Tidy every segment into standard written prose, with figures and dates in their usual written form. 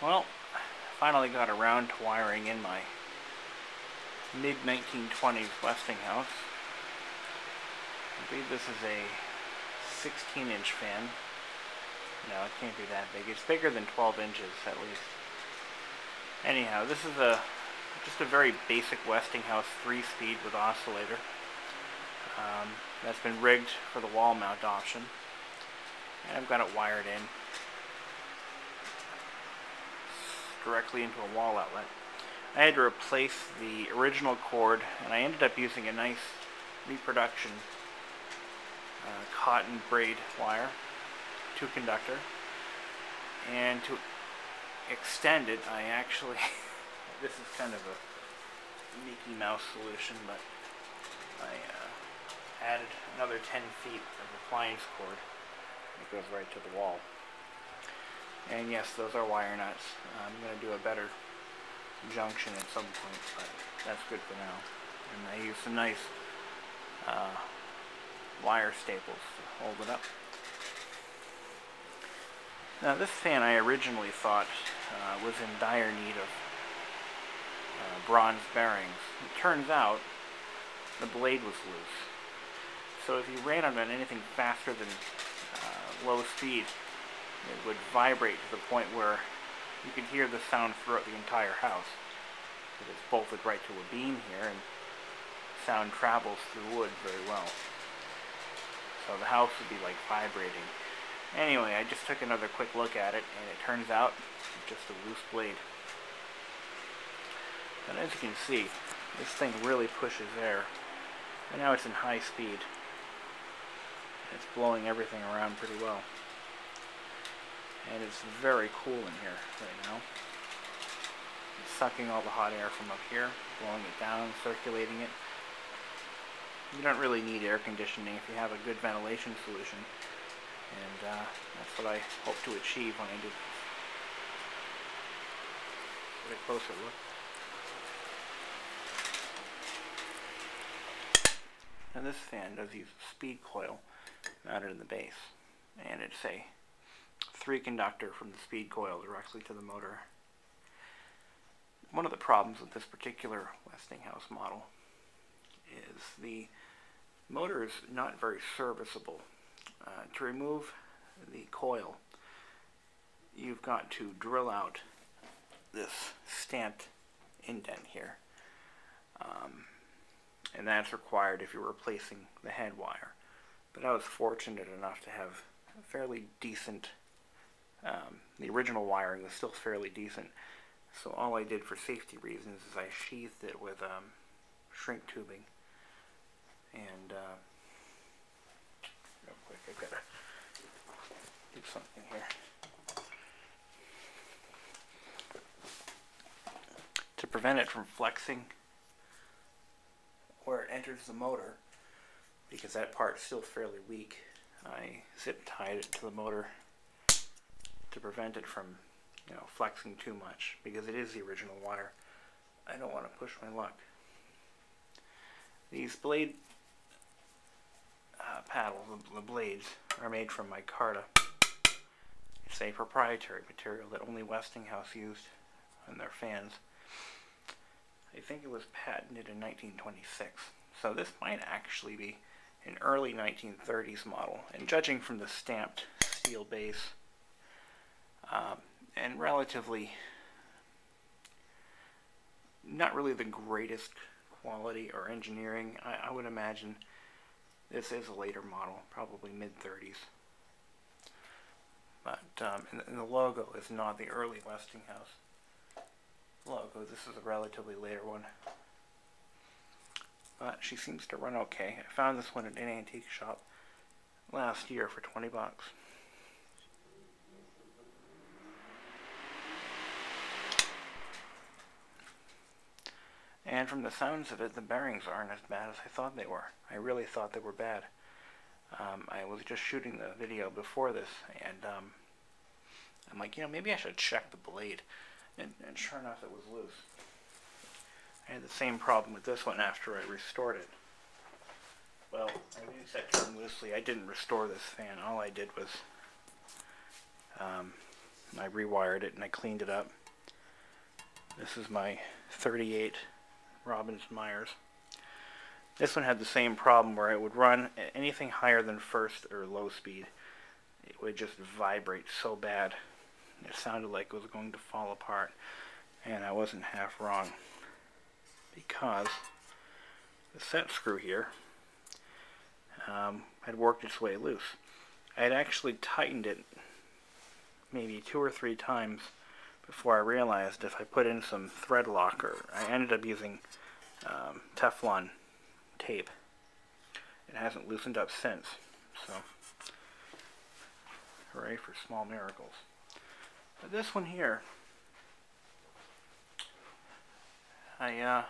Well, finally got around to wiring in my mid-1920s Westinghouse. I believe this is a 16-inch fan. No, it can't be that big. It's bigger than 12 inches at least. Anyhow, this is just a very basic Westinghouse 3-speed with oscillator. That's been rigged for the wall mount option. And I've got it wired in directly into a wall outlet. I had to replace the original cord, and I ended up using a nice reproduction cotton braid wire, 2-conductor, and to extend it, I actually, this is kind of a Mickey Mouse solution, but I added another 10 feet of appliance cord that goes right to the wall. And yes, those are wire nuts. I'm going to do a better junction at some point, but that's good for now. And I use some nice wire staples to hold it up. Now this fan I originally thought was in dire need of bronze bearings. It turns out the blade was loose. So if you ran on anything faster than low speed, it would vibrate to the point where you could hear the sound throughout the entire house. It's bolted right to a beam here, and sound travels through wood very well. So the house would be like vibrating. Anyway, I just took another quick look at it, and it turns out it's just a loose blade. And as you can see, this thing really pushes air. And now it's in high speed. It's blowing everything around pretty well. And it's very cool in here right now. It's sucking all the hot air from up here, blowing it down, circulating it. You don't really need air conditioning if you have a good ventilation solution. And that's what I hope to achieve when I do this. Get a closer look. Now this fan does use a speed coil mounted in the base. And it's a 3-conductor from the speed coil directly to the motor. One of the problems with this particular Westinghouse model is the motor is not very serviceable. To remove the coil, you've got to drill out this stamped indent here. And that's required if you're replacing the head wire. But I was fortunate enough to have a fairly decent, the original wiring was still fairly decent. So all I did for safety reasons is I sheathed it with shrink tubing. And real quick, I've got to do something here. To prevent it from flexing where it enters the motor, because that part's still fairly weak, I zip tied it to the motor to prevent it from, flexing too much, because it is the original wire. I don't want to push my luck. These blade paddles, the blades, are made from Micarta. It's a proprietary material that only Westinghouse used in their fans. I think it was patented in 1926. So this might actually be an early 1930s model. And judging from the stamped steel base and relatively not really the greatest quality or engineering, I would imagine this is a later model, probably mid-30s. But and the logo is not the early Westinghouse logo. This is a relatively later one. But she seems to run okay. I found this one at an antique shop last year for 20 bucks. And from the sounds of it, the bearings aren't as bad as I thought they were. I really thought they were bad. I was just shooting the video before this, and I'm like, maybe I should check the blade. And sure enough, it was loose. I had the same problem with this one after I restored it. Well, I use that term loosely. I didn't restore this fan. All I did was I rewired it and I cleaned it up. This is my 38 Robbins Myers. This one had the same problem where it would run anything higher than first or low speed. It would just vibrate so bad. It sounded like it was going to fall apart. And I wasn't half wrong, because the set screw here had worked its way loose. I had actually tightened it maybe 2 or 3 times before I realized if I put in some thread locker, I ended up using Teflon tape. It hasn't loosened up since, so hooray for small miracles. But this one here, I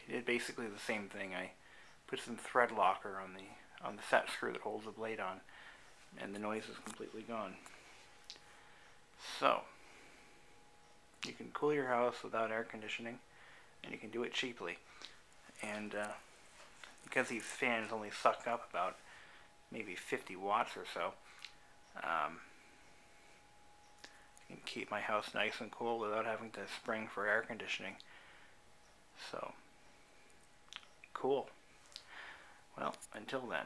did basically the same thing. I put some thread locker on the set screw that holds the blade on, and the noise is completely gone. So you can cool your house without air conditioning, and you can do it cheaply. And because these fans only suck up about maybe 50 watts or so, I can keep my house nice and cool without having to spring for air conditioning. So, cool. Well, until then.